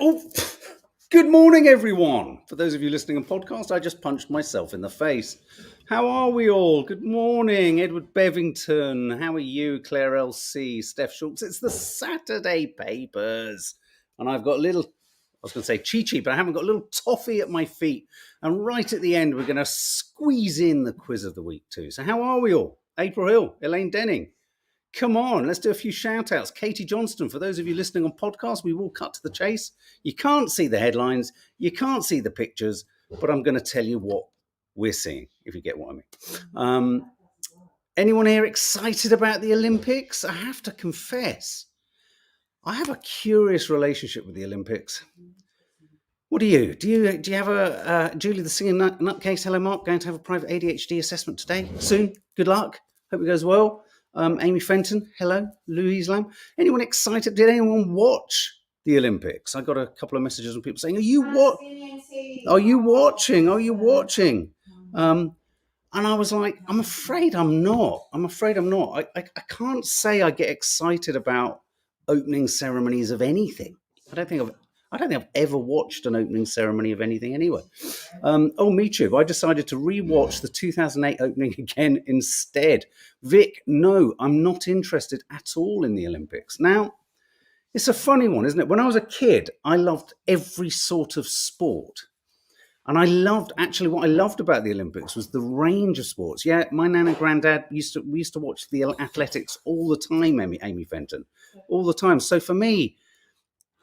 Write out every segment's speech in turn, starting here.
Oh, good morning, everyone. For those of you listening on podcast, I just punched myself in the face. How are we all? Good morning, Edward Bevington. How are you, Claire LC, Steph Schultz? It's the Saturday papers. And I've got a little, I was going to say chi-chi, but I haven't got a little toffee at my feet. And right at the end, we're going to squeeze in the quiz of the week too. So how are we all? April Hill, Elaine Denning. Come on, let's do a few shout outs. Katie Johnston, for those of you listening on podcast, we will cut to the chase. You can't see the headlines, you can't see the pictures, but I'm going to tell you what we're seeing, if you get what I mean. Anyone here excited about the Olympics? I have to confess, I have a curious relationship with the Olympics. What do you? Do you have a Julie the singing nutcase? Hello, Mark. Going to have a private ADHD assessment today. Soon. Good luck. Hope it goes well. Amy Fenton, hello. Louise Lamb. Anyone excited? Did anyone watch the Olympics? I got a couple of messages from people saying, "Are you watching? Are you watching?" And I was like, "I'm afraid I'm not. I can't say I get excited about opening ceremonies of anything. I don't think I've ever watched an opening ceremony of anything anyway. Me too. I decided to rewatch the 2008 opening again instead. Vic, no, I'm not interested at all in the Olympics. Now, it's a funny one, isn't it? When I was a kid, I loved every sort of sport. And what I loved about the Olympics was the range of sports. Yeah, my nan and granddad we used to watch the athletics all the time, Amy Fenton, all the time. So for me,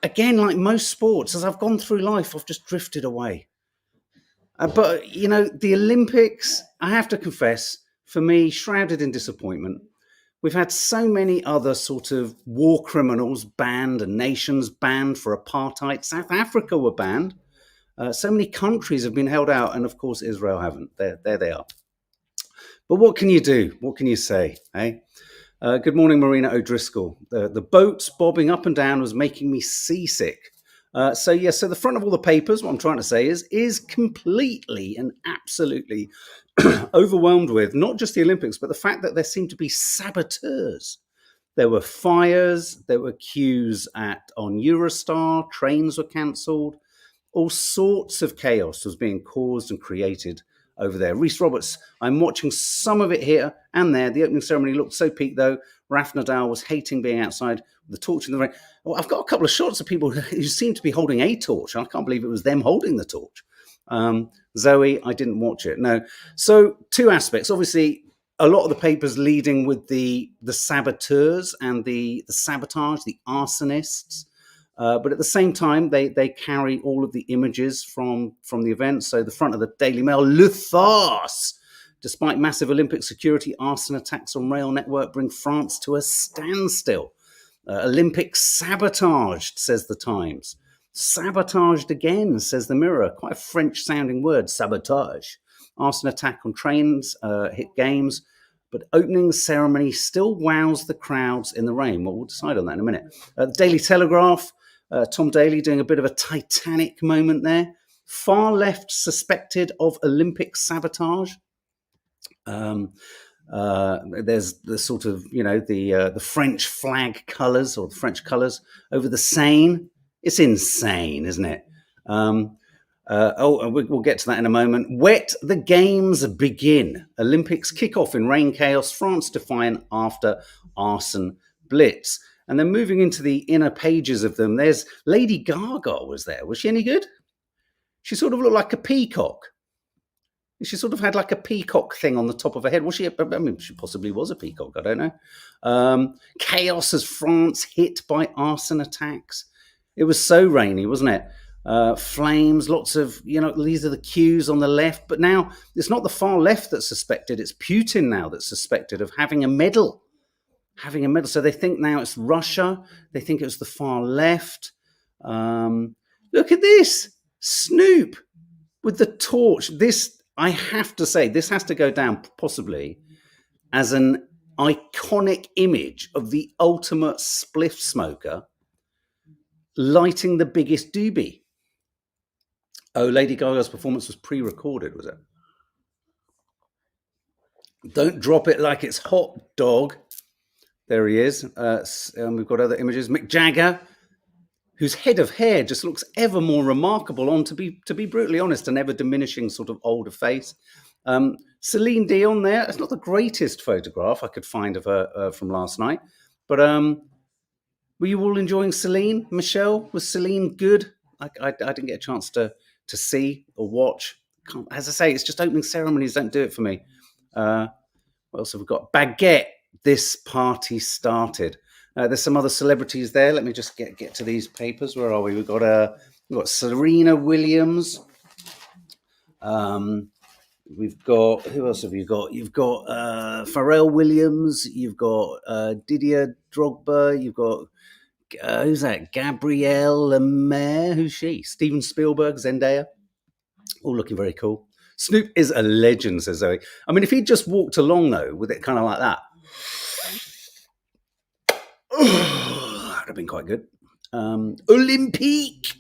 again, like most sports, as I've gone through life, I've just drifted away. But, the Olympics, I have to confess, for me, shrouded in disappointment. We've had so many other sort of war criminals banned and nations banned for apartheid. South Africa were banned. So many countries have been held out, and of course, Israel haven't. There they are. But what can you do? What can you say, eh? Good morning, Marina O'Driscoll. The boats bobbing up and down was making me seasick. So the front of all the papers, what I'm trying to say is completely and absolutely overwhelmed with not just the Olympics, but the fact that there seem to be saboteurs. There were fires, there were queues on Eurostar, trains were cancelled. All sorts of chaos was being caused and created over there. Reece Roberts, I'm watching some of it here and there. The opening ceremony looked so peak, though. Raf Nadal was hating being outside with the torch in the rain. Well, I've got a couple of shots of people who seem to be holding a torch. I can't believe it was them holding the torch. Zoe, I didn't watch it. No. So two aspects. Obviously, a lot of the papers leading with the saboteurs and the sabotage, the arsonists. But at the same time, they carry all of the images from the event. So the front of the Daily Mail, Le Farce. Despite massive Olympic security, arson attacks on rail network bring France to a standstill. Olympic sabotaged, says the Times. Sabotaged again, says the Mirror. Quite a French-sounding word, sabotage. Arson attack on trains, hit games. But opening ceremony still wows the crowds in the rain. Well, we'll decide on that in a minute. The Daily Telegraph, Tom Daley doing a bit of a Titanic moment there. Far left suspected of Olympic sabotage. There's the sort of, the French flag colours or the French colours over the Seine. It's insane, isn't it? We'll get to that in a moment. Wet the games begin. Olympics kick off in rain chaos. France defiant after arson blitz. And then moving into the inner pages of them, there's Lady Gaga was there. Was she any good? She sort of looked like a peacock. She sort of had like a peacock thing on the top of her head. Was she? I mean, she possibly was a peacock. I don't know. Chaos as France hit by arson attacks. It was so rainy, wasn't it? Flames, lots of, these are the cues on the left. But now it's not the far left that's suspected. It's Putin now that's suspected of having a medal. So they think now it's Russia. They think it was the far left. Look at this. Snoop with the torch. This, I have to say, this has to go down possibly as an iconic image of the ultimate spliff smoker lighting the biggest doobie. Oh, Lady Gaga's performance was pre-recorded, was it? Don't drop it like it's hot, dog. There he is. And we've got other images. Mick Jagger whose head of hair just looks ever more remarkable on, to be brutally honest, an ever diminishing sort of older face. Celine Dion there. It's not the greatest photograph I could find of her from last night, but were you all enjoying Celine? Michelle, was Celine good? I didn't get a chance to see or watch. As I say, it's just opening ceremonies don't do it for me. What else have we got? Baguette. This party started. There's some other celebrities there. Let me just get to these papers. Where are we? We've got Serena Williams. We've got, who else have you got? You've got Pharrell Williams. You've got Didier Drogba. You've got who's that? Gabrielle Lemaire. Who's she? Steven Spielberg, Zendaya. All looking very cool. Snoop is a legend, says Zoe. I mean, if he'd just walked along though with it kind of like that, that'd have been quite good. Olympique.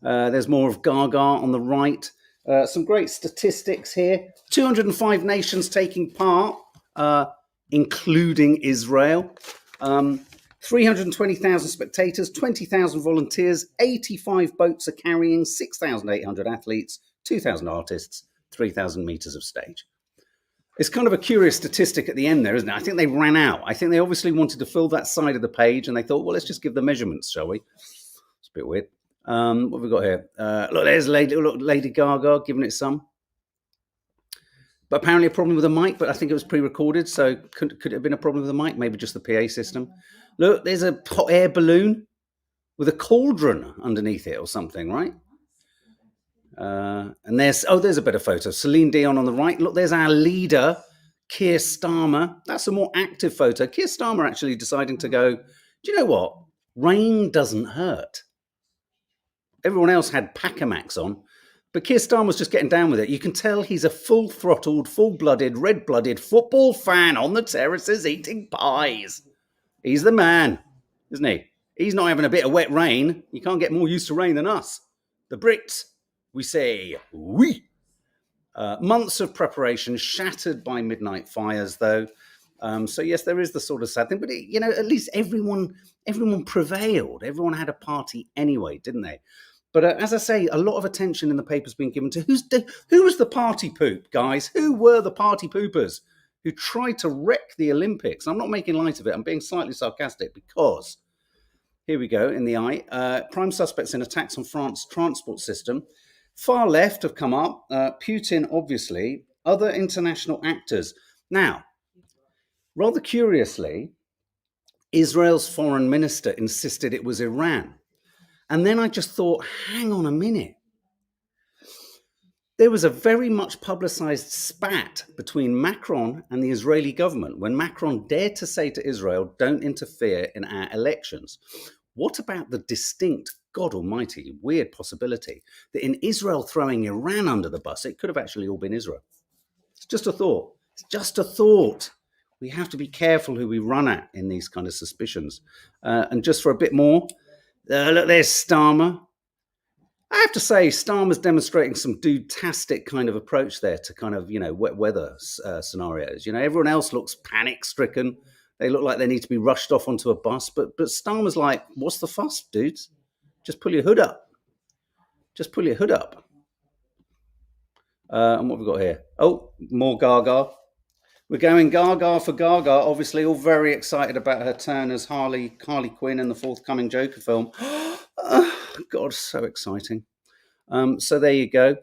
There's more of Gaga on the right. Some great statistics here. 205 nations taking part, including Israel. 320,000 spectators, 20,000 volunteers, 85 boats are carrying, 6,800 athletes, 2,000 artists, 3,000 meters of stage. It's kind of a curious statistic at the end there, isn't it? I think they ran out. I think they obviously wanted to fill that side of the page, and they thought, well, let's just give the measurements, shall we? It's a bit weird. What have we got here? Look, there's Lady Gaga giving it some. But apparently a problem with the mic, but I think it was pre-recorded, so could it have been a problem with the mic? Maybe just the PA system. Look, there's a hot air balloon with a cauldron underneath it or something, right? And there's a better photo. Celine Dion on the right. Look, there's our leader, Keir Starmer. That's a more active photo. Keir Starmer actually deciding to go, do you know what? Rain doesn't hurt. Everyone else had Pacamax on, but Keir Starmer's just getting down with it. You can tell he's a full-throttled, full-blooded, red-blooded football fan on the terraces eating pies. He's the man, isn't he? He's not having a bit of wet rain. You can't get more used to rain than us. The Brits, we say, oui. Months of preparation shattered by midnight fires, though. So yes, there is the sort of sad thing, but at least everyone prevailed. Everyone had a party anyway, didn't they? But as I say, a lot of attention in the paper's been given to who was the party poop, guys? Who were the party poopers who tried to wreck the Olympics? I'm not making light of it. I'm being slightly sarcastic because, here we go, in the eye, prime suspects in attacks on France's transport system. Far left have come up. Putin, obviously. Other international actors. Now, rather curiously, Israel's foreign minister insisted it was Iran. And then I just thought, hang on a minute. There was a very much publicized spat between Macron and the Israeli government when Macron dared to say to Israel, don't interfere in our elections. What about the distinct, God almighty, weird possibility that in Israel throwing Iran under the bus, it could have actually all been Israel? It's just a thought. It's just a thought. We have to be careful who we run at in these kind of suspicions. And just for a bit more, look, there's Starmer. I have to say, Starmer's demonstrating some dude-tastic kind of approach there to kind of, wet weather scenarios. Everyone else looks panic-stricken. They look like they need to be rushed off onto a bus. But Starmer's like, what's the fuss, dudes? Just pull your hood up. Just pull your hood up. And what have we got here? Oh, more Gaga. We're going Gaga for Gaga, obviously, all very excited about her turn as Harley Quinn in the forthcoming Joker film. God, so exciting. So there you go.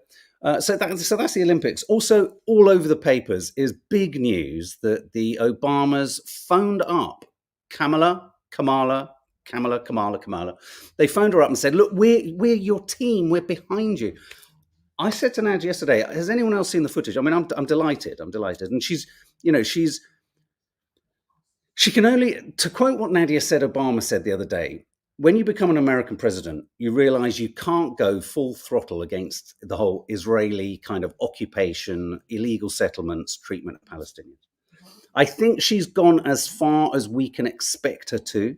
So that's the Olympics. Also, all over the papers is big news that the Obamas phoned up Kamala. They phoned her up and said, look, we're your team. We're behind you. I said to Nadia yesterday, has anyone else seen the footage? I mean, I'm delighted. And she can only, to quote what Nadia said, Obama said the other day, when you become an American president, you realize you can't go full throttle against the whole Israeli kind of occupation, illegal settlements, treatment of Palestinians. I think she's gone as far as we can expect her to,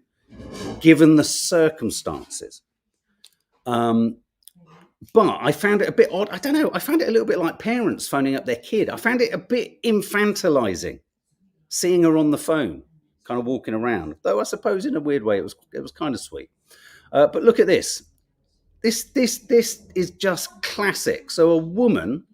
given the circumstances. But I found it a bit odd. I don't know. I found it a little bit like parents phoning up their kid. I found it a bit infantilizing, seeing her on the phone, kind of walking around. Though I suppose in a weird way, it was kind of sweet. But look at this. This is just classic. So a woman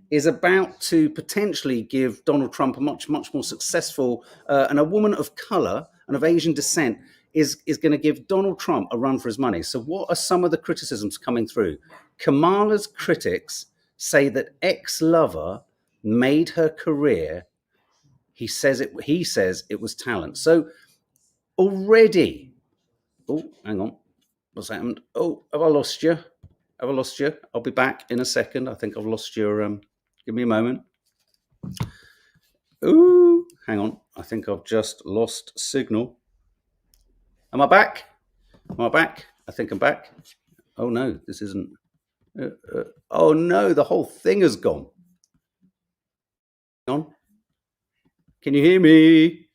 is about to potentially give Donald Trump a much more successful, and a woman of color and of Asian descent is going to give Donald Trump a run for his money. So what are some of the criticisms coming through? Kamala's critics say that ex-lover made her career. He says it was talent. So already, oh, hang on, what's happened? Oh, have I lost you? Have I lost you? I'll be back in a second. I think I've lost your. Give me a moment. Ooh, hang on. I think I've just lost signal. Am I back? Am I back? I think I'm back. Oh no, this isn't. Oh no, the whole thing has gone. On. Can you hear me?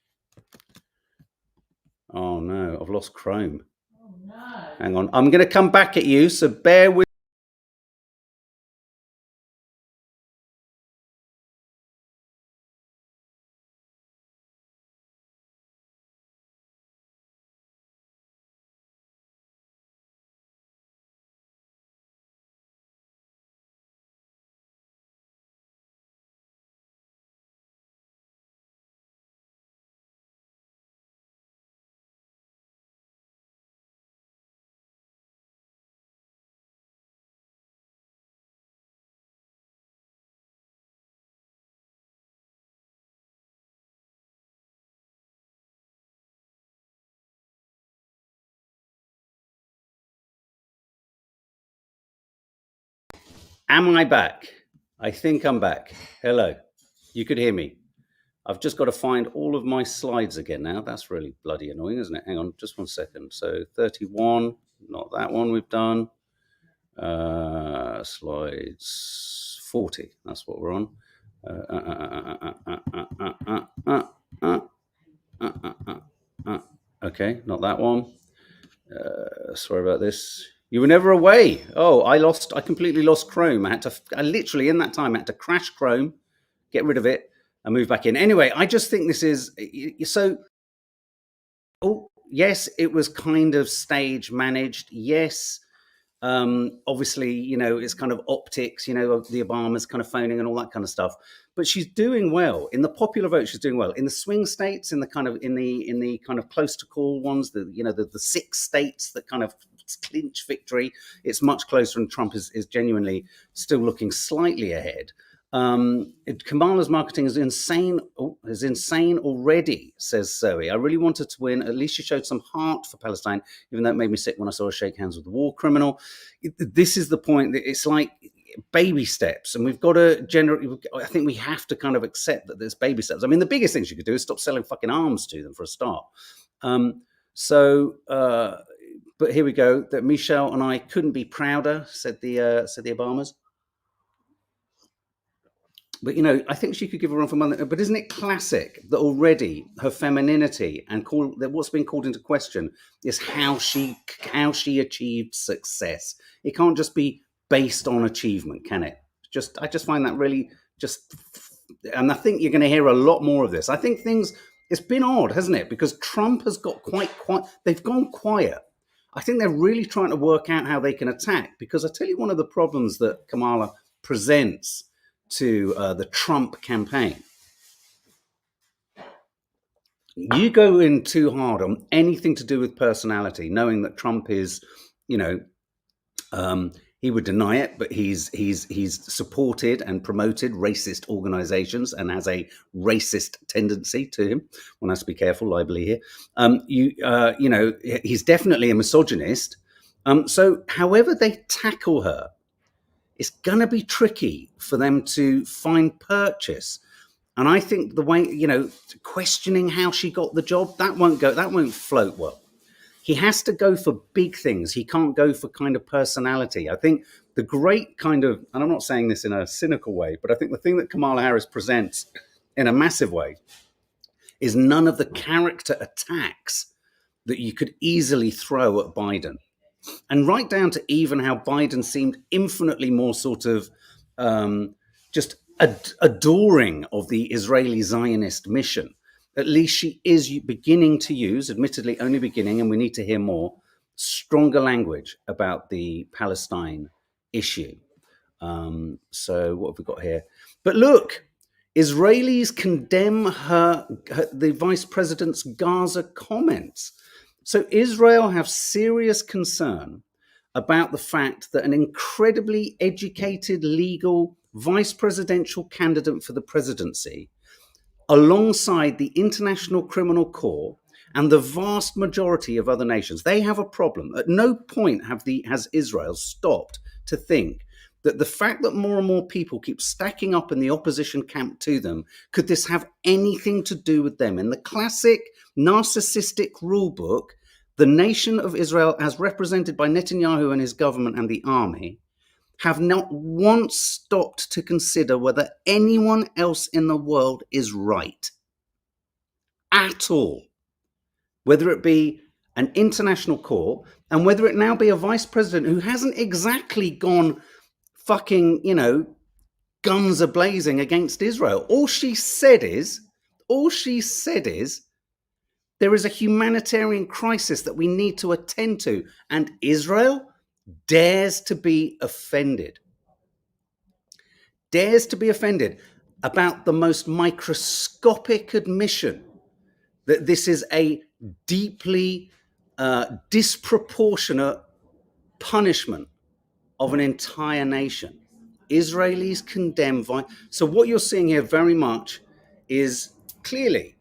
Oh no, I've lost Chrome. Oh no. Hang on. I'm going to come back at you, so bear with. Am I back? I think I'm back. Hello. You could hear me. I've just got to find all of my slides again now. That's really bloody annoying, isn't it? Hang on, just 1 second. So 31, not that one we've done. Slides 40, that's what we're on. Okay, not that one. Sorry about this. You were never away. Oh, I completely lost Chrome. I literally in that time I had to crash Chrome, get rid of it, and move back in. Anyway, I just think this is so. Oh, yes, it was kind of stage managed. Yes, obviously, it's kind of optics, of the Obamas kind of phoning and all that kind of stuff. But she's doing well in the popular vote. She's doing well in the swing states, in the kind of close to call ones. The 6 states that kind of clinch victory. It's much closer, and Trump is genuinely still looking slightly ahead. Kamala's marketing is insane. Is insane already, says Zoe. I really wanted to win. At least she showed some heart for Palestine, even though it made me sick when I saw her shake hands with the war criminal. This is the point. That it's like baby steps, and we've got to I think we have to kind of accept that there's baby steps. I mean, the biggest thing she could do is stop selling fucking arms to them for a start. But here we go. That Michelle and I couldn't be prouder, said the Obamas. But I think she could give a run for money. But isn't it classic that already her femininity and that what's been called into question is how she achieved success? It can't just be based on achievement, can it? I just find that really and I think you're going to hear a lot more of this. I think it's been odd, hasn't it? Because Trump has got quite they've gone quiet. I think they're really trying to work out how they can attack. Because I tell you, one of the problems that Kamala presents to the Trump campaign, you go in too hard on anything to do with personality, knowing that Trump is, he would deny it, but he's supported and promoted racist organizations and has a racist tendency to him. One has to be careful, libelly here. He's definitely a misogynist. So however they tackle her, it's going to be tricky for them to find purchase. And I think the way, questioning how she got the job, that won't float well. He has to go for big things. He can't go for kind of personality. I think the great kind of, and I'm not saying this in a cynical way, but I think the thing that Kamala Harris presents in a massive way is none of the character attacks that you could easily throw at Biden. And right down to even how Biden seemed infinitely more sort of just adoring of the Israeli Zionist mission. At least she is beginning to use, admittedly only beginning, and we need to hear more, stronger language about the Palestine issue. So what have we got here? But look, Israelis condemn the vice president's Gaza comments. So Israel have serious concern about the fact that an incredibly educated, legal vice presidential candidate for the presidency, alongside the International Criminal Court and the vast majority of other nations, they have a problem. At no point has Israel stopped to think that the fact that more and more people keep stacking up in the opposition camp to them, could this have anything to do with them? In the classic narcissistic rule book, the nation of Israel, as represented by Netanyahu and his government and the army, have not once stopped to consider whether anyone else in the world is right. At all. Whether it be an international court, and whether it now be a vice president who hasn't exactly gone fucking, guns a blazing against Israel. All she said is, there is a humanitarian crisis that we need to attend to, and Israel dares to be offended. Dares to be offended about the most microscopic admission that this is a deeply disproportionate punishment of an entire nation. Israelis condemn violence. So what you're seeing here very much is clearly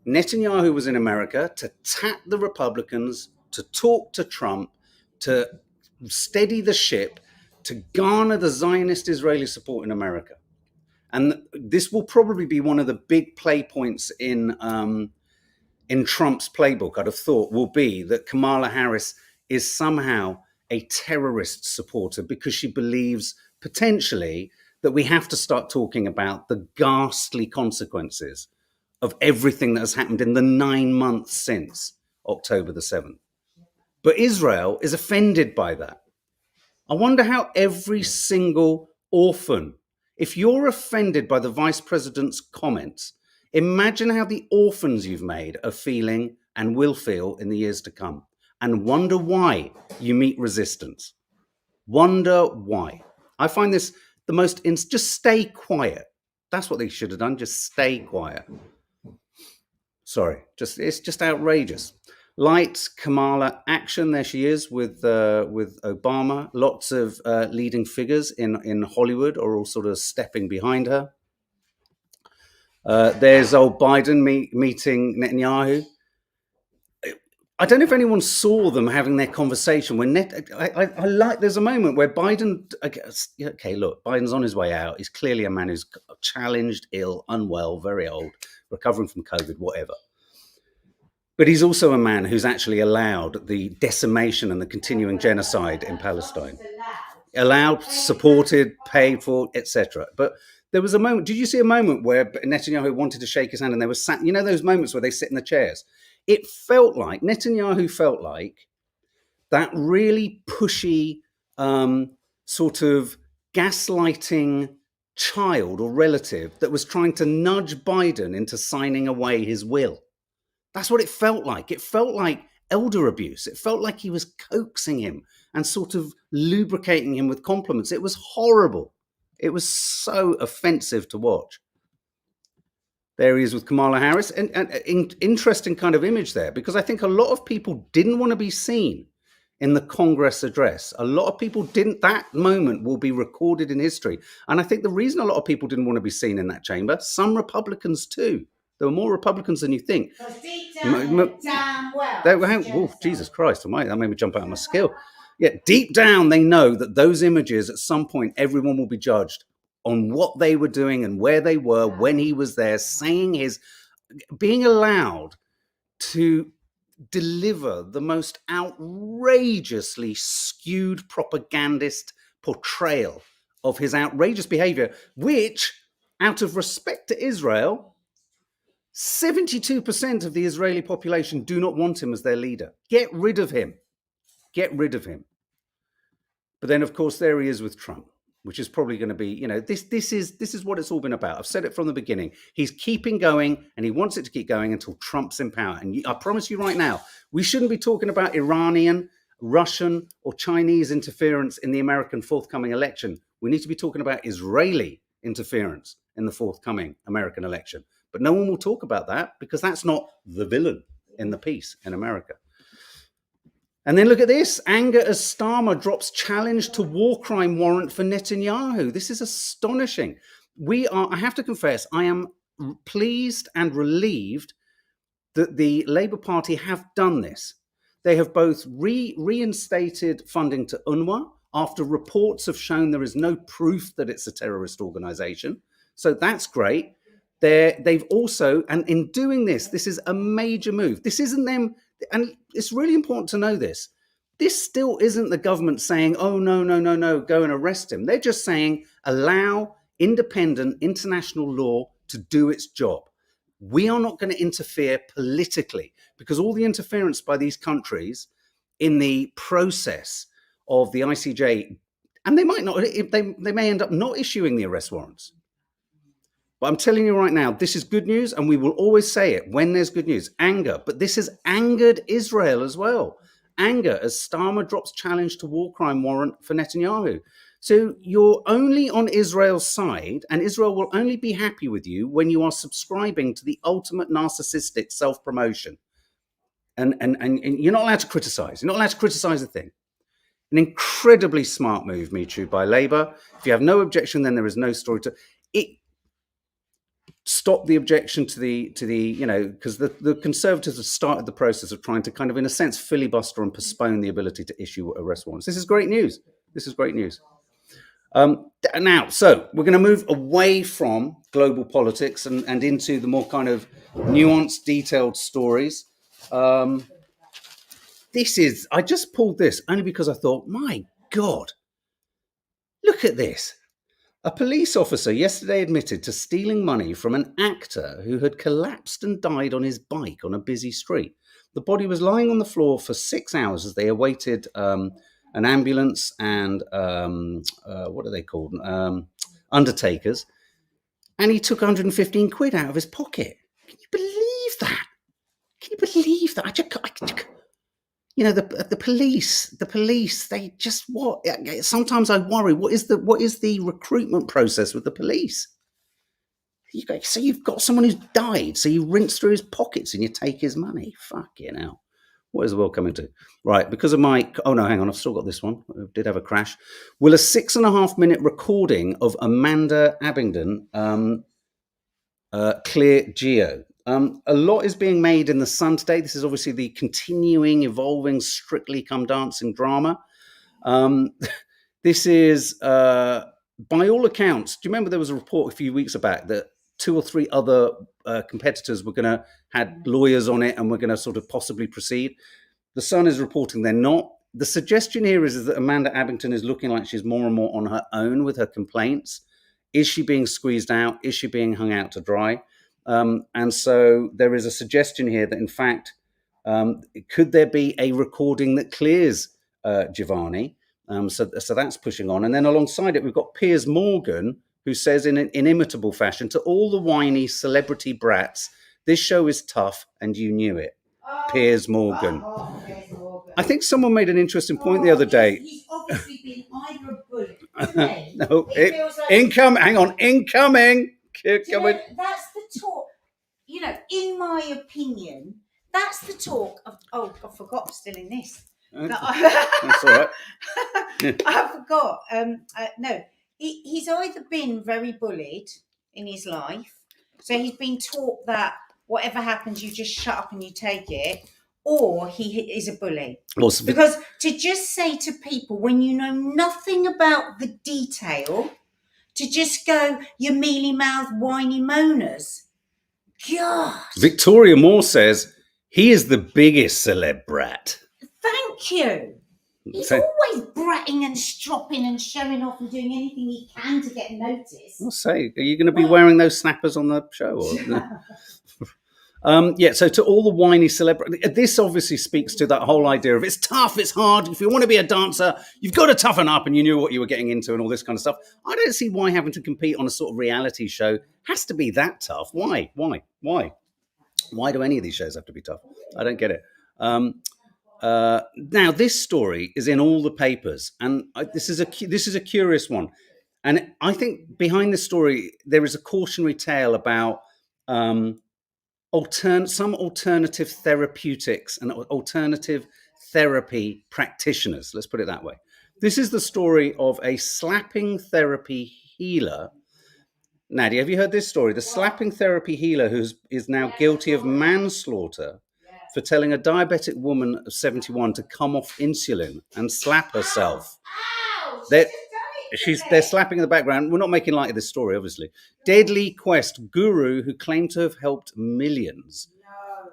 Netanyahu was in America to tap the Republicans, to talk to Trump, to steady the ship, to garner the Zionist Israeli support in America. And this will probably be one of the big play points in Trump's playbook, I'd have thought, will be that Kamala Harris is somehow a terrorist supporter because she believes potentially that we have to start talking about the ghastly consequences of everything that has happened in the 9 months since October the 7th. But Israel is offended by that. I wonder how every single orphan, if you're offended by the vice president's comments, imagine how the orphans you've made are feeling and will feel in the years to come, and wonder why you meet resistance. Wonder why. I find this the most, just stay quiet. That's what they should have done, just stay quiet. Sorry, it's just outrageous. Light, Kamala, action, there she is with Obama. Lots of leading figures in Hollywood are all sort of stepping behind her. There's old Biden meeting Netanyahu. I don't know if anyone saw them having their conversation when there's a moment where Biden, okay, look, Biden's on his way out. He's clearly a man who's challenged, ill, unwell, very old, recovering from COVID, whatever. But he's also a man who's actually allowed the decimation and the continuing genocide in Palestine. Allowed, supported, paid for, etc. But there was a moment, did you see a moment where Netanyahu wanted to shake his hand and they were sat, those moments where they sit in the chairs? It felt like, Netanyahu felt like that really pushy sort of gaslighting child or relative that was trying to nudge Biden into signing away his will. That's what it felt like. It felt like elder abuse. It felt like he was coaxing him and sort of lubricating him with compliments. It was horrible. It was so offensive to watch. There he is with Kamala Harris. And interesting kind of image there, because I think a lot of people didn't want to be seen in the Congress address. A lot of people didn't. That moment will be recorded in history. And I think the reason a lot of people didn't want to be seen in that chamber, some Republicans too. There were more Republicans than you think. Jesus Christ, that made me jump out of my skin. Yeah, deep down, they know that those images, at some point, everyone will be judged on what they were doing and where they were when he was there, being allowed to deliver the most outrageously skewed propagandist portrayal of his outrageous behavior, which, out of respect to Israel, 72% of the Israeli population do not want him as their leader. Get rid of him. Get rid of him. But then, of course, there he is with Trump, which is probably going to be, this is what it's all been about. I've said it from the beginning. He's keeping going, and he wants it to keep going until Trump's in power. And I promise you right now, we shouldn't be talking about Iranian Russian or Chinese interference in the American forthcoming election. We need to be talking about Israeli interference in the forthcoming American election. But no one will talk about that because that's not the villain in the piece in America. And then look at this. Anger as Starmer drops challenge to war crime warrant for Netanyahu. This is astonishing. I have to confess, I am pleased and relieved that the Labour Party have done this. They have both reinstated funding to UNRWA after reports have shown there is no proof that it's a terrorist organisation. So that's great. They've also, and in doing this, this is a major move. This isn't them, and it's really important to know this. This still isn't the government saying, oh, no, go and arrest him. They're just saying, allow independent international law to do its job. We are not going to interfere politically because all the interference by these countries in the process of the ICJ, and they might not, they may end up not issuing the arrest warrants. But I'm telling you right now, this is good news, and we will always say it when there's good news. Anger, but this has angered Israel as well. Anger as Starmer drops challenge to war crime warrant for Netanyahu. So you're only on Israel's side, and Israel will only be happy with you when you are subscribing to the ultimate narcissistic self-promotion. And you're not allowed to criticize. You're not allowed to criticize a thing. An incredibly smart move, Michu, by Labour. If you have no objection, then there is no story to it. Stop the objection to the because the Conservatives have started the process of trying to kind of, in a sense, filibuster and postpone the ability to issue arrest warrants. This is great news. This is great news. Now, so we're going to move away from global politics and into the more kind of nuanced, detailed stories. I just pulled this only because I thought, my God, look at this. A police officer yesterday admitted to stealing money from an actor who had collapsed and died on his bike on a busy street. The body was lying on the floor for 6 hours as they awaited an ambulance and what are they called? Undertakers. And he took 115 quid out of his pocket. Can you believe that? Can you believe that? The police, they just what? Sometimes I worry, what is the recruitment process with the police? So you've got someone who's died, so you rinse through his pockets and you take his money. Fucking hell. What is the world coming to? Right, because of oh no, hang on, I've still got this one. I did have a crash. Will a 6.5-minute recording of Amanda Abingdon clear Geo? A lot is being made in the Sun today. This is obviously the continuing, evolving Strictly Come Dancing drama. This is, by all accounts, do you remember there was a report a few weeks back that 2 or 3 other competitors were going to had lawyers on it and were going to sort of possibly proceed? The Sun is reporting they're not. The suggestion here is that Amanda Abingdon is looking like she's more and more on her own with her complaints. Is she being squeezed out? Is she being hung out to dry? And so there is a suggestion here that, in fact, could there be a recording that clears Giovanni? So that's pushing on. And then alongside it, we've got Piers Morgan, who says in an inimitable fashion to all the whiny celebrity brats, this show is tough and you knew it. Piers Morgan. I think someone made an interesting point the other day. He's obviously been either a bully. No, incoming. Hang on, incoming. That's the talk. In my opinion, that's the talk of. Oh, I forgot. I'm still in this. That's all right. I forgot. No, he's either been very bullied in his life, so he's been taught that whatever happens, you just shut up and you take it, or he is a bully. Because to just say to people when you know nothing about the detail, to just go, you mealy-mouthed, whiny moaners. God. Victoria Moore says he is the biggest celeb brat. Thank you. He's always bratting and stropping and showing off and doing anything he can to get noticed. I'll say, are you going to be wearing those snappers on the show? Or? So to all the whiny celebrities, this obviously speaks to that whole idea of it's tough, it's hard. If you want to be a dancer, you've got to toughen up, and you knew what you were getting into and all this kind of stuff. I don't see why having to compete on a sort of reality show has to be that tough. Why? Why do any of these shows have to be tough? I don't get it. Now, this story is in all the papers, and this is a curious one. And I think behind this story there is a cautionary tale about some alternative therapeutics and alternative therapy practitioners. Let's put it that way. This is the story of a slapping therapy healer. Nadia, have you heard this story? The slapping therapy healer who is now guilty of manslaughter for telling a diabetic woman of 71 to come off insulin and slap herself. They're slapping in the background. We're not making light of this story, obviously. Deadly Quest guru who claimed to have helped millions.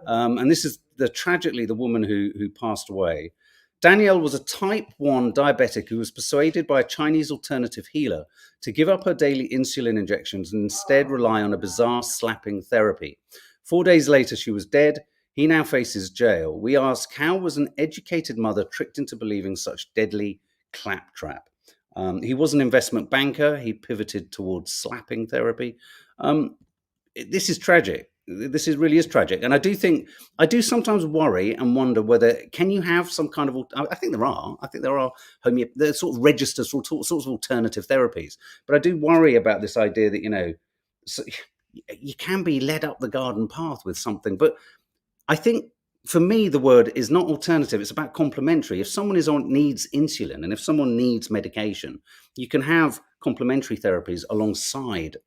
And this is tragically the woman who passed away. Danielle was a type 1 diabetic who was persuaded by a Chinese alternative healer to give up her daily insulin injections and instead rely on a bizarre slapping therapy. 4 days later, she was dead. He now faces jail. We ask, how was an educated mother tricked into believing such deadly claptrap? He was an investment banker. He pivoted towards slapping therapy. This is tragic. This really is tragic. And I do sometimes worry and wonder whether, can you have some kind of, I think there are there's sort of registers for all sorts of alternative therapies. But I do worry about this idea that, you can be led up the garden path with something. But I think for me, the word is not alternative. It's about complementary. If someone needs insulin and if someone needs medication, you can have complementary therapies alongside,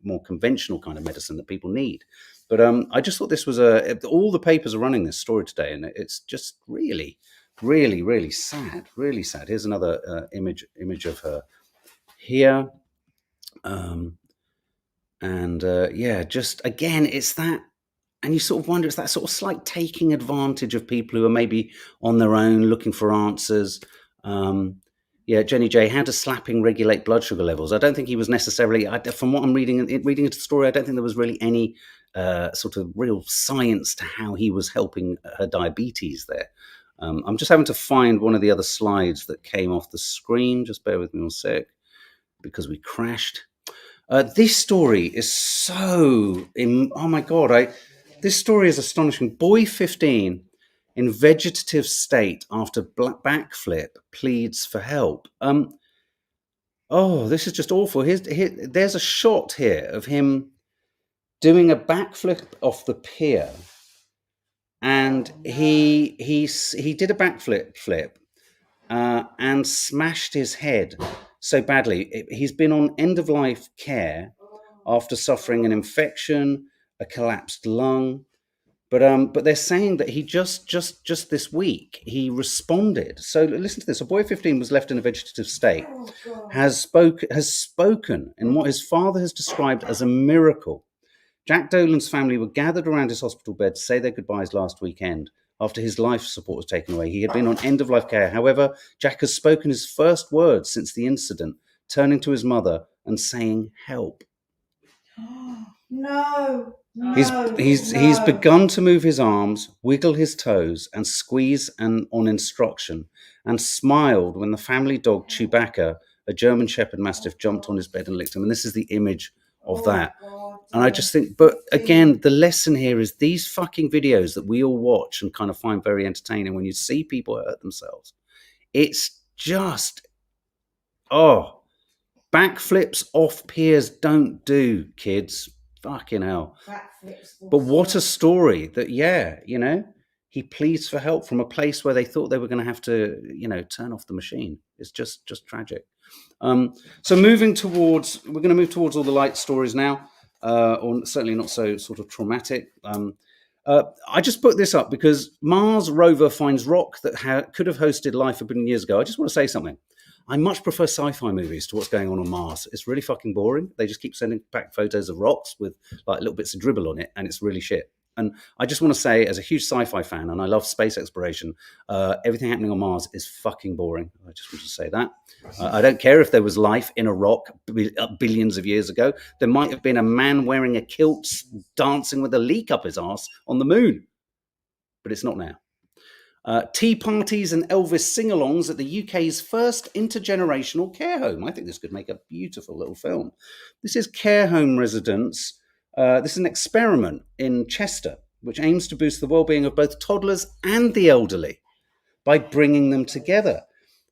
more conventional kind of medicine that people need. But I just thought this was all the papers are running this story today, and it's just really, really, really sad. Really sad. Here's another image of her here. Just again, it's that. And you sort of wonder, it's that sort of slight taking advantage of people who are maybe on their own looking for answers. Jenny J, how does slapping regulate blood sugar levels? I don't think he was necessarily, from what I'm reading into the story, I don't think there was really any sort of real science to how he was helping her diabetes there. I'm just having to find one of the other slides that came off the screen. Just bear with me one sec, because we crashed. This story is so, oh my God, this story is astonishing. Boy 15 in vegetative state after backflip pleads for help. This is just awful. There's a shot here of him doing a backflip off the pier, and he did a backflip and smashed his head so badly. He's been on end-of-life care after suffering an infection, a collapsed lung, but they're saying that he just this week he responded. So listen to this: a boy 15 was left in a vegetative state, has spoken in what his father has described as a miracle. Jack Dolan's family were gathered around his hospital bed to say their goodbyes last weekend after his life support was taken away. He had been on end-of-life care. However, Jack has spoken his first words since the incident, turning to his mother and saying, "Help." No. He's begun to move his arms, wiggle his toes, and squeeze on instruction, and smiled when the family dog Chewbacca, a German Shepherd Mastiff, jumped on his bed and licked him. And this is the image of that. God. And I just think, but again, the lesson here is these fucking videos that we all watch and kind of find very entertaining. When you see people hurt themselves, it's just, backflips off piers don't do, kids. Fucking hell. But what a story that, he pleads for help from a place where they thought they were going to have to, turn off the machine. It's just tragic. So we're going to move towards all the light stories now, or certainly not so sort of traumatic. I just put this up because Mars rover finds rock that could have hosted life a billion years ago. I just want to say something. I much prefer sci-fi movies to what's going on Mars. It's really fucking boring. They just keep sending back photos of rocks with like little bits of dribble on it, and it's really shit. And I just want to say, as a huge sci-fi fan, and I love space exploration, everything happening on Mars is fucking boring. I just want to say that. I don't care if there was life in a rock billions of years ago. There might have been a man wearing a kilt dancing with a leek up his arse on the moon, but it's not now. Tea parties and Elvis sing-alongs at the UK's first intergenerational care home. I think this could make a beautiful little film. This is care home residents. This is an experiment in Chester, which aims to boost the well-being of both toddlers and the elderly. by bringing them together.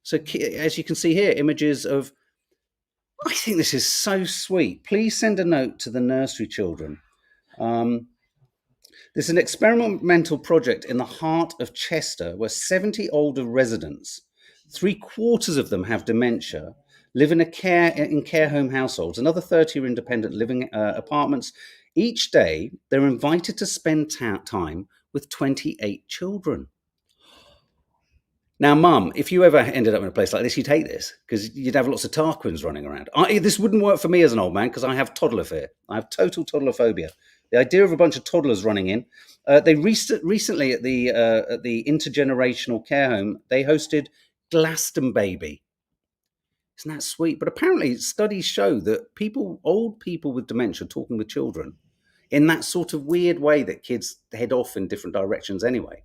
So as you can see here, images of, I think this is so sweet. Please send a note to the nursery children. There's an experimental project in the heart of Chester where 70 older residents, 3/4 of them have dementia, live in care home households. Another 30 are independent living apartments. Each day, they're invited to spend time with 28 children. Now, Mum, if you ever ended up in a place like this, you'd hate this because you'd have lots of Tarquins running around. This wouldn't work for me as an old man because I have toddler fear. I have total toddler phobia. The idea of a bunch of toddlers running in. They recently at the intergenerational care home, they hosted Glastonbury. Isn't that sweet? But apparently, studies show that old people with dementia talking with children in that sort of weird way that kids head off in different directions anyway,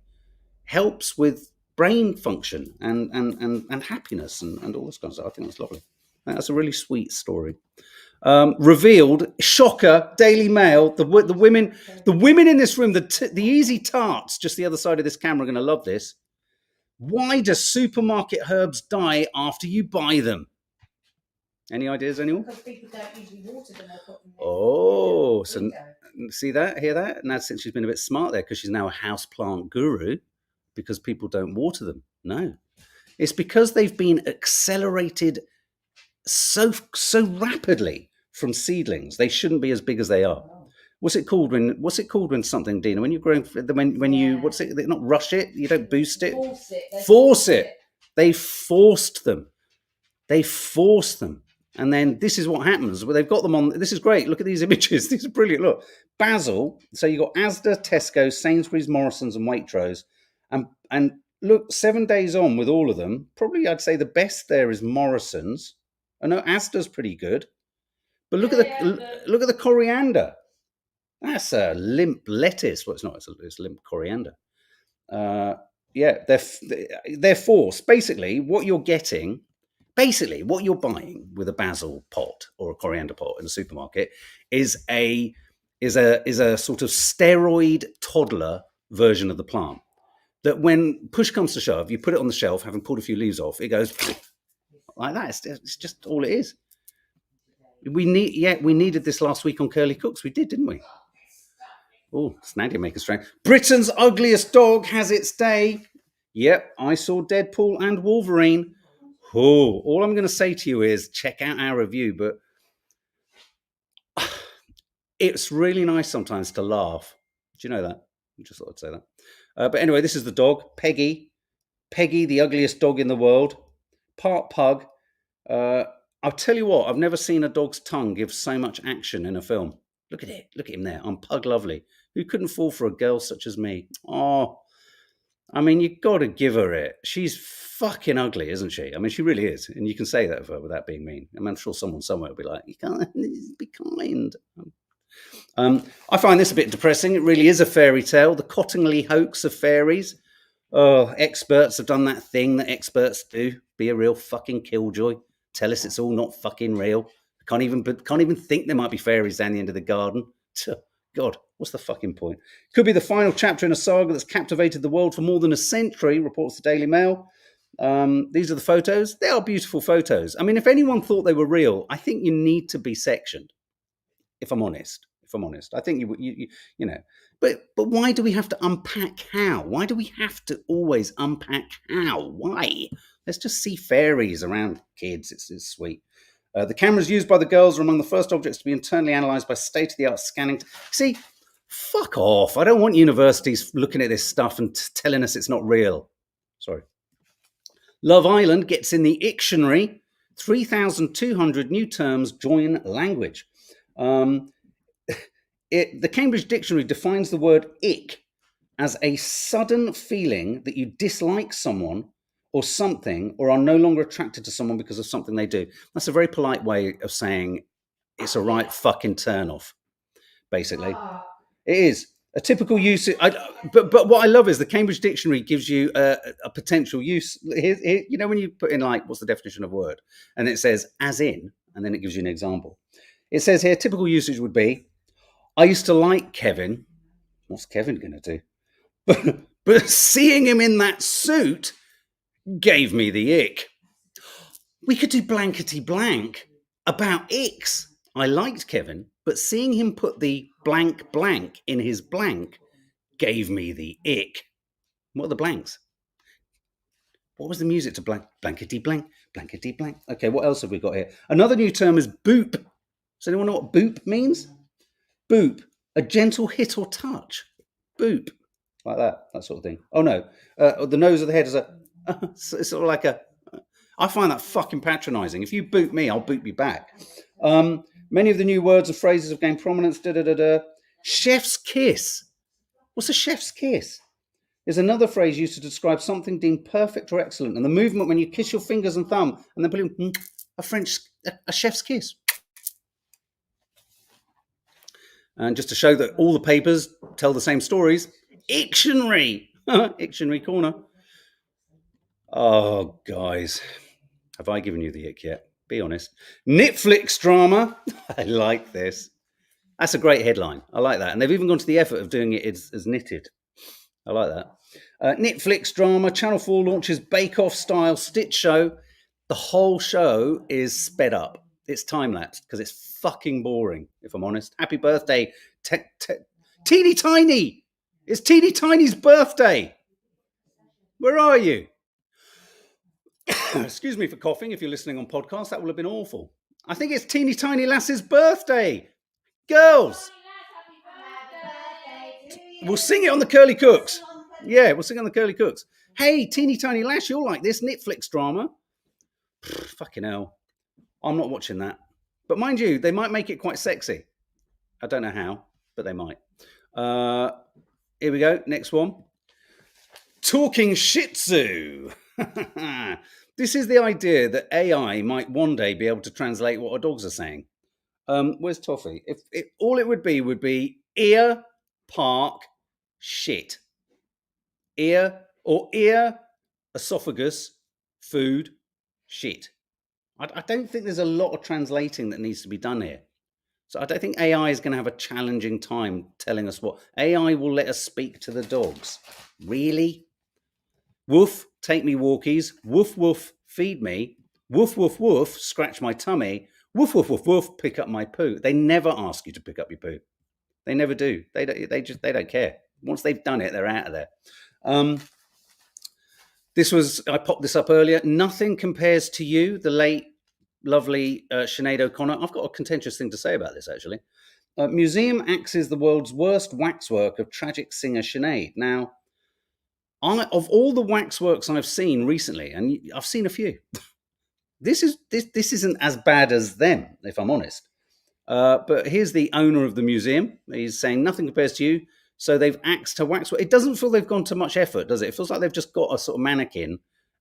helps with brain function and happiness and all this kind of stuff. I think that's lovely. That's a really sweet story. Revealed, shocker, Daily Mail, the women in this room, the easy tarts just the other side of this camera are going to love this. Why do supermarket herbs die after you buy them? Any ideas, anyone? Because people don't usually water them or put them in. Oh, so see that, hear that? Now, since she's been a bit smart there because she's now a houseplant guru because people don't water them. No, it's because they've been accelerated so rapidly from seedlings. They shouldn't be as big as they are. What's it called when something, Dina, when you're growing, when you, what's it, they not rush it, you don't boost it. Force it. They forced them. And then this is what happens. Well, they've got them on. This is great. Look at these images. These are brilliant. Look, basil. So you've got Asda, Tesco, Sainsbury's, Morrison's, and Waitrose. And look, 7 days on with all of them, probably I'd say the best there is Morrison's. I know Asda's pretty good. But look at the coriander. That's a limp lettuce. Well, it's not. It's limp coriander. Yeah, they're forced. Basically, what you're buying with a basil pot or a coriander pot in a supermarket is a sort of steroid toddler version of the plant. That when push comes to shove, you put it on the shelf, having pulled a few leaves off, it goes like that. It's just all it is. We needed this last week on Curly Cooks. We did, didn't we? Oh, snagging making strain. Britain's ugliest dog has its day. Yep, I saw Deadpool and Wolverine. Oh, all I'm going to say to you is check out our review, but it's really nice sometimes to laugh. Do you know that? I just thought I'd say that. But anyway, this is the dog, Peggy. Peggy, the ugliest dog in the world. Part pug. I'll tell you what, I've never seen a dog's tongue give so much action in a film. Look at it. Look at him there. I'm pug lovely. Who couldn't fall for a girl such as me? Oh, I mean, you've got to give her it. She's fucking ugly, isn't she? I mean, she really is. And you can say that of her without being mean. I mean, I'm sure someone somewhere will be like, you can't be kind. I find this a bit depressing. It really is a fairy tale. The Cottingley hoax of fairies. Oh, experts have done that thing that experts do. Be a real fucking killjoy. Tell us it's all not fucking real. Can't even think there might be fairies down the end of the garden. God, what's the fucking point? Could be the final chapter in a saga that's captivated the world for more than a century, reports the Daily Mail. These are the photos. They are beautiful photos. I mean, if anyone thought they were real, I think you need to be sectioned. If I'm honest, I think you know. But why do we have to unpack how? Why do we have to always unpack how? Why? Let's just see fairies around kids. It's sweet. The cameras used by the girls are among the first objects to be internally analysed by state-of-the-art scanning. See, fuck off. I don't want universities looking at this stuff and telling us it's not real. Sorry. Love Island gets in the dictionary. 3,200 new terms join language. The Cambridge Dictionary defines the word ick as a sudden feeling that you dislike someone or something, or are no longer attracted to someone because of something they do. That's a very polite way of saying it's a right fucking turn off, basically. It is. A typical use, but what I love is the Cambridge Dictionary gives you a potential use. Here, you know, when you put in like, what's the definition of word? And it says, as in, and then it gives you an example. It says here, typical usage would be, I used to like Kevin. What's Kevin going to do? But seeing him in that suit gave me the ick. We could do blankety blank about icks. I liked Kevin, but seeing him put the blank blank in his blank gave me the ick. What are the blanks? What was the music to blankety blank, blankety blank? Okay, what else have we got here? Another new term is boop. Does anyone know what boop means? Boop, a gentle hit or touch. Boop, like that sort of thing. Oh no, the nose of the head is it's sort of like a. I find that fucking patronising. If you boot me, I'll boot you back. Many of the new words and phrases have gained prominence. Chef's kiss. What's a chef's kiss? Is another phrase used to describe something deemed perfect or excellent, and the movement when you kiss your fingers and thumb and then put in a chef's kiss. And just to show that all the papers tell the same stories, Ictionary, Ictionary corner. Oh, guys, have I given you the ick yet? Be honest. Netflix drama. I like this. That's a great headline. I like that. And they've even gone to the effort of doing it as knitted. I like that. Netflix drama. Channel 4 launches Bake Off style Stitch show. The whole show is sped up. It's time-lapsed because it's fucking boring, if I'm honest. Happy birthday, Teeny Tiny. It's Teeny Tiny's birthday. Where are you? Excuse me for coughing. If you're listening on podcast, that will have been awful. I think it's Teeny Tiny Lass's birthday. Girls. We'll sing it on the Curly Cooks. Yeah, we'll sing it on the Curly Cooks. Hey, Teeny Tiny Lass, you'll like this Netflix drama. Fucking hell. I'm not watching that. But mind you, they might make it quite sexy. I don't know how, but they might. Here we go. Next one. Talking Shih Tzu. This is the idea that AI might one day be able to translate what our dogs are saying. Where's Toffee? If all it would be ear, park, shit. Ear, esophagus, food, shit. I don't think there's a lot of translating that needs to be done here. So I don't think AI is going to have a challenging time telling us what. AI will let us speak to the dogs. Really? Woof, take me walkies. Woof, woof, feed me. Woof, woof, woof, scratch my tummy. Woof, woof, woof, woof, pick up my poo. They never ask you to pick up your poo. They never do. They don't care. Once they've done it, they're out of there. I popped this up earlier. Nothing compares to you, the late, lovely Sinead O'Connor. I've got a contentious thing to say about this, actually. Museum axes the world's worst waxwork of tragic singer Sinead. Now, of all the waxworks I've seen recently, and I've seen a few, this isn't as bad as them, if I'm honest. But here's the owner of the museum. He's saying nothing compares to you. So they've axed her waxwork. It doesn't feel they've gone to much effort, does it? It feels like they've just got a sort of mannequin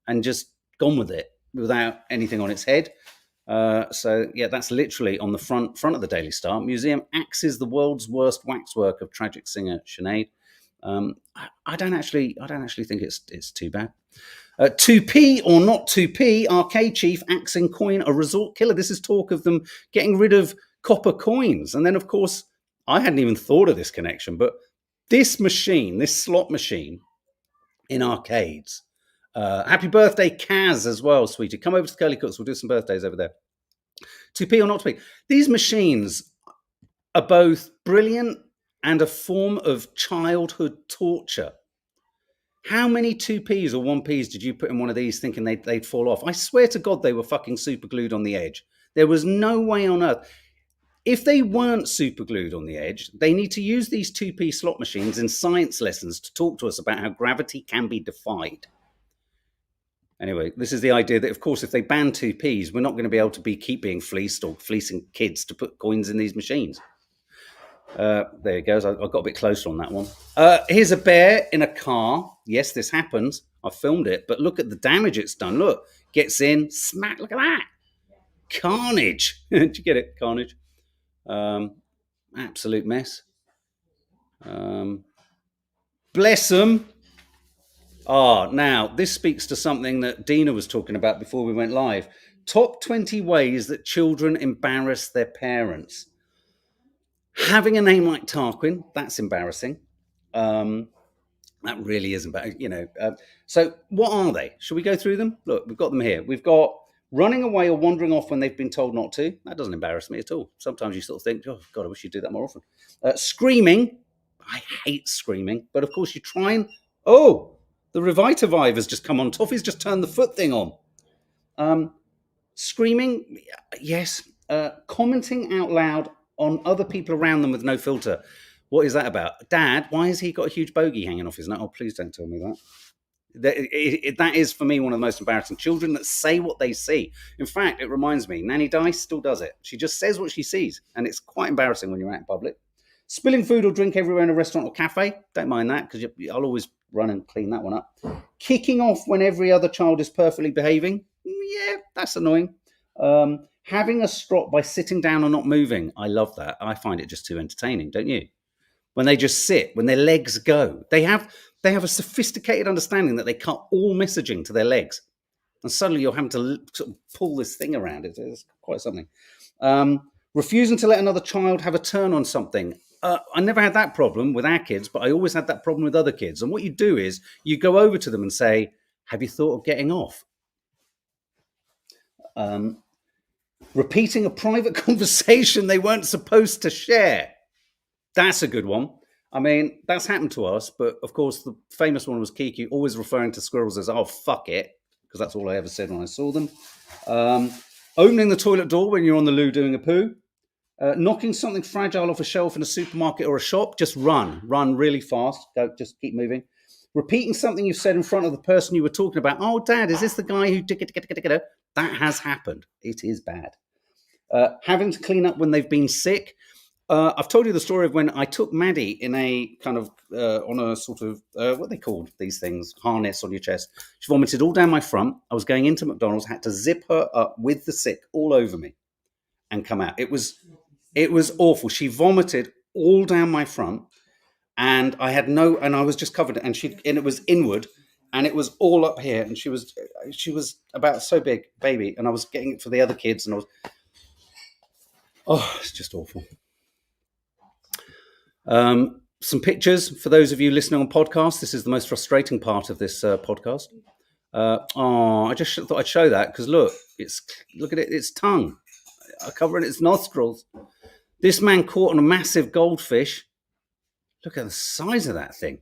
and just gone with it without anything on its head. So yeah, that's literally on the front of the Daily Star. Museum axes the world's worst waxwork of tragic singer Sinead. I don't actually think it's too bad. 2p or not 2p, arcade chief axing coin a resort killer. This is talk of them getting rid of copper coins. And then, of course, I hadn't even thought of this connection, but this slot machine in arcades. Happy birthday, Kaz, as well, sweetie. Come over to Curly Cooks. We'll do some birthdays over there. 2p or not 2p. These machines are both brilliant and a form of childhood torture. How many 2p's or 1p's did you put in one of these thinking they'd fall off? I swear to God they were fucking super glued on the edge. There was no way on earth. If they weren't super glued on the edge, they need to use these 2p slot machines in science lessons to talk to us about how gravity can be defied. Anyway, this is the idea that, of course, if they ban 2p's, we're not going to be able to keep being fleeced or fleecing kids to put coins in these machines. There it goes. I got a bit closer on that one. Here's a bear in a car. Yes, this happens. I filmed it, but look at the damage it's done. Look, gets in, smack. Look at that. Carnage. Did you get it? Carnage. Absolute mess. Bless them. Now, this speaks to something that Dina was talking about before we went live. Top 20 ways that children embarrass their parents. Having a name like Tarquin, that's embarrassing. That really isn't bad, you know. So what are they? Should we go through them? Look, we've got them here. We've got running away or wandering off when they've been told not to. That doesn't embarrass me at all. Sometimes you sort of think, oh, God, I wish you'd do that more often. Screaming. I hate screaming. But of course, you try and, oh, the Revitavive has just come on. Toffee's just turned the foot thing on. Screaming, yes. Commenting out loud on other people around them with no filter. What is that about? Dad, why has he got a huge bogey hanging off his nose? Oh, please don't tell me that. That is, for me, one of the most embarrassing. Children that say what they see. In fact, it reminds me, Nanny Dice still does it. She just says what she sees, and it's quite embarrassing when you're out in public. Spilling food or drink everywhere in a restaurant or cafe. Don't mind that, because I'll always run and clean that one up. Kicking off when every other child is perfectly behaving. Yeah, that's annoying. Having a strop by sitting down or not moving. I love that. I find it just too entertaining, don't you? When they just sit, when their legs go. They have a sophisticated understanding that they cut all messaging to their legs. And suddenly you're having to sort of pull this thing around. It's quite something. Refusing to let another child have a turn on something. I never had that problem with our kids, but I always had that problem with other kids. And what you do is you go over to them and say, have you thought of getting off? Repeating a private conversation they weren't supposed to share. That's a good one. I mean, that's happened to us, but of course, the famous one was Kiki, always referring to squirrels as, oh, fuck it, because that's all I ever said when I saw them. Opening the toilet door when you're on the loo doing a poo. Knocking something fragile off a shelf in a supermarket or a shop, just run really fast. Go, just keep moving. Repeating something you said in front of the person you were talking about. Oh, Dad, is this the guy who... That has happened. It is bad. Having to clean up when they've been sick. I've told you the story of when I took Maddie in a kind of, on a sort of, what are they called, these things, harness on your chest. She vomited all down my front. I was going into McDonald's, had to zip her up with the sick all over me and come out. It was awful. She vomited all down my front, and and I was just covered, and it was inward, and it was all up here, and she was about so big, baby, and I was getting it for the other kids, and it's just awful. Some pictures for those of you listening on podcasts. This is the most frustrating part of this podcast. I just thought I'd show that because look at it, its tongue. I covered its nostrils. This man caught on a massive goldfish. Look at the size of that thing.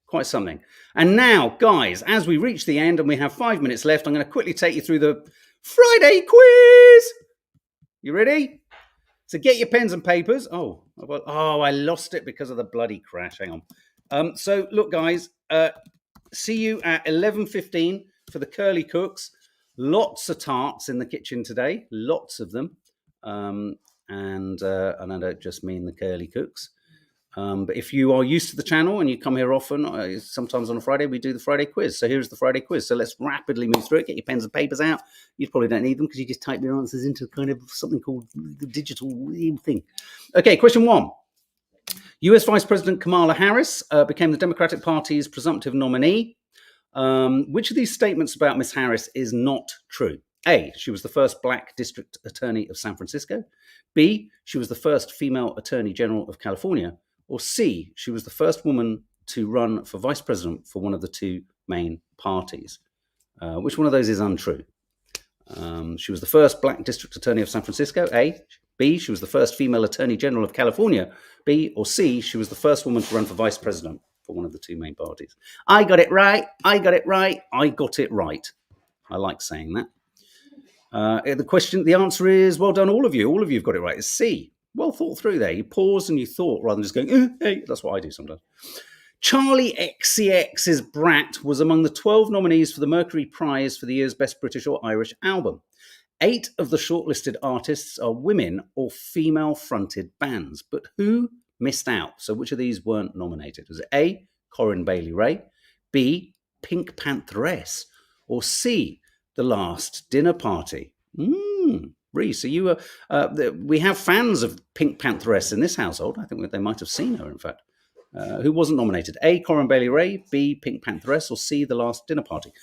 Quite something. And now, guys, as we reach the end and we have 5 minutes left, I'm going to quickly take you through the Friday quiz. You ready? So get your pens and papers. Oh, I lost it because of the bloody crash. Hang on. So look, guys, see you at 11:15 for the curly cooks. Lots of tarts in the kitchen today. Lots of them. And I don't just mean the curly cooks. But if you are used to the channel and you come here often, sometimes on a Friday, we do the Friday quiz. So here's the Friday quiz. So let's rapidly move through it. Get your pens and papers out. You probably don't need them because you just type your answers into kind of something called the digital thing. Okay, question 1. US Vice President Kamala Harris became the Democratic Party's presumptive nominee. Which of these statements about Miss Harris is not true? A, she was the first black district attorney of San Francisco. B, she was the first female attorney general of California. Or C, she was the first woman to run for vice president for one of the two main parties. Which one of those is untrue? She was the first black district attorney of San Francisco, A. B, she was the first female attorney general of California, B. Or C, she was the first woman to run for vice president for one of the two main parties. I got it right. I got it right. I got it right. I like saying that. The answer is, well done, all of you. All of you have got it right. It's C. Well thought through there. You paused and you thought rather than just going, hey. That's what I do sometimes. Charlie XCX's Brat was among the 12 nominees for the Mercury Prize for the year's Best British or Irish Album. 8 of the shortlisted artists are women or female-fronted bands. But who missed out? So which of these weren't nominated? Was it A, Corinne Bailey Rae, B, Pink Pantheress, or C, The Last Dinner Party? Reese, so you we have fans of Pink Pantheress in this household. I think they might have seen her, in fact. Who wasn't nominated? A, Corinne Bailey Rae, B, Pink Pantheress, or C, The Last Dinner Party?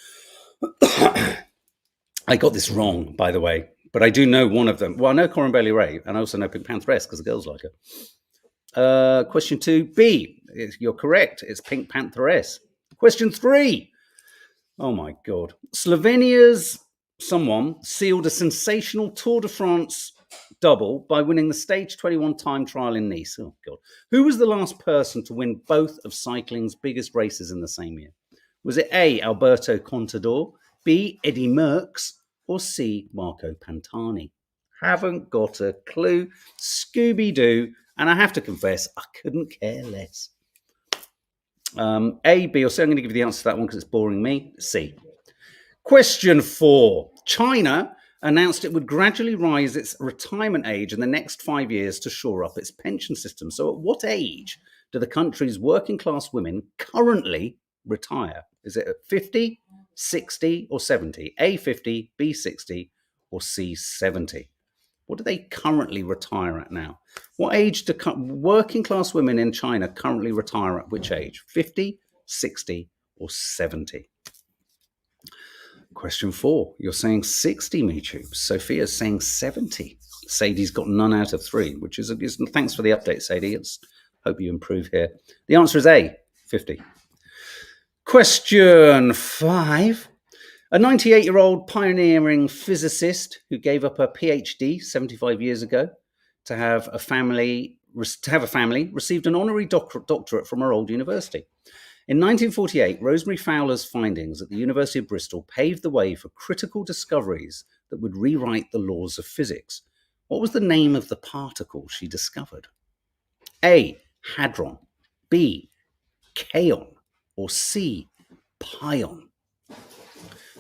I got this wrong, by the way, but I do know one of them. Well, I know Corinne Bailey Rae, and I also know Pink Pantheress because the girls like her. Question 2, B. You're correct. It's Pink Pantheress. Question 3. Oh my God. Slovenia's someone sealed a sensational Tour de France double by winning the Stage 21 time trial in Nice. Oh God. Who was the last person to win both of cycling's biggest races in the same year? Was it A, Alberto Contador, B, Eddie Merckx, or C, Marco Pantani? Haven't got a clue. Scooby-Doo. And I have to confess, I couldn't care less. A, B, or C. I'm going to give you the answer to that one because it's boring me. C. Question 4. China announced it would gradually rise its retirement age in the next 5 years to shore up its pension system. So at what age do the country's working class women currently retire? Is it at 50, 60, or 70? A, 50, B, 60, or C, 70? What do they currently retire at now? What age do working class women in China currently retire at? Which age? 50, 60, or 70? Question 4. You're saying 60, Michu. Sophia's saying 70. Sadie's got none out of 3, which is thanks for the update, Sadie. Hope you improve here. The answer is A, 50. Question 5. A 98-year-old pioneering physicist who gave up her PhD 75 years ago to have a family, received an honorary doctorate from her old university. In 1948, Rosemary Fowler's findings at the University of Bristol paved the way for critical discoveries that would rewrite the laws of physics. What was the name of the particle she discovered? A, hadron, B, kaon, or C, pion?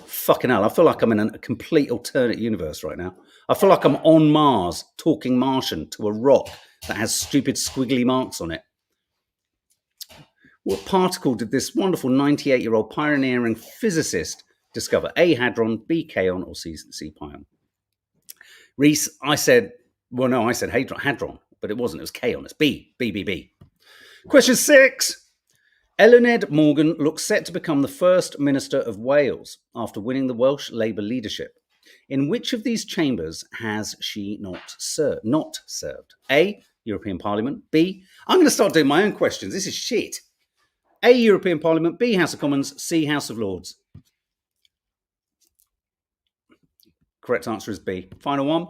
Fucking hell, I feel like I'm in a complete alternate universe right now. I feel like I'm on Mars talking Martian to a rock that has stupid squiggly marks on it. What particle did this wonderful 98-year-old pioneering physicist discover? A, hadron, B, kaon, or C, pion? Reese, I said hadron, but it wasn't. It was kaon. It's B. Question 6. Eluned Morgan looks set to become the first Minister of Wales after winning the Welsh Labour leadership. In which of these chambers has she not served? A, European Parliament. B, I'm going to start doing my own questions. This is shit. A, European Parliament. B, House of Commons. C, House of Lords. Correct answer is B. Final one.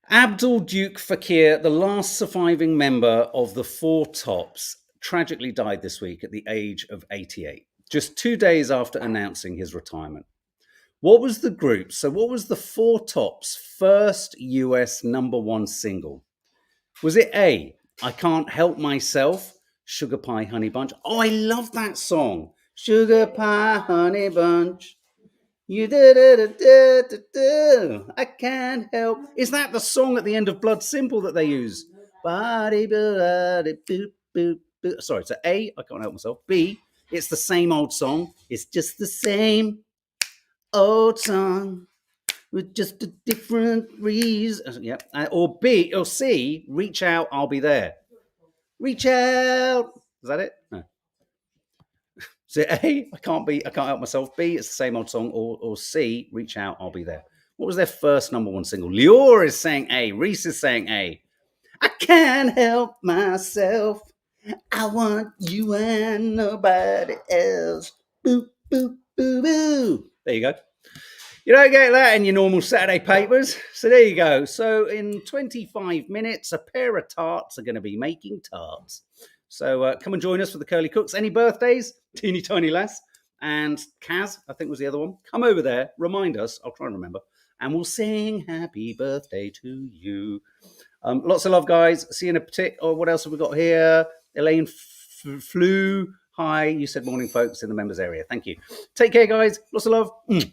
Abdul Duke Fakir, the last surviving member of the Four Tops, tragically died this week at the age of 88, just 2 days after announcing his retirement. What was the Four Tops' first US #1 single? Was it A, I Can't Help Myself, Sugar Pie Honey Bunch? Oh, I love that song. Sugar Pie Honey Bunch. You do. I can't help. Is that the song at the end of Blood Simple that they use? Sorry, so A, I Can't Help Myself. B, it's the same old song. It's just the same old song with just a different reason. Yeah. Or B, or C, Reach Out, I'll Be There. Reach out. Is that it? No. So A, I Can't Help Myself. B, it's the same old song. Or C, Reach Out, I'll Be There. What was their first #1 single? Lior is saying A. Reese is saying A. I can't help myself. I want you and nobody else. Boo, boo, boo, boo. There you go. You don't get that in your normal Saturday papers. So there you go. So in 25 minutes, a pair of tarts are going to be making tarts. So come and join us for the Curly Cooks. Any birthdays? Teeny Tiny Lass and Kaz, I think was the other one. Come over there, remind us. I'll try and remember. And we'll sing happy birthday to you. Lots of love, guys. See you in a tick. Oh, what else have we got here? Elaine Flew. Hi, you said morning, folks, in the members area. Thank you. Take care, guys. Lots of love. See you.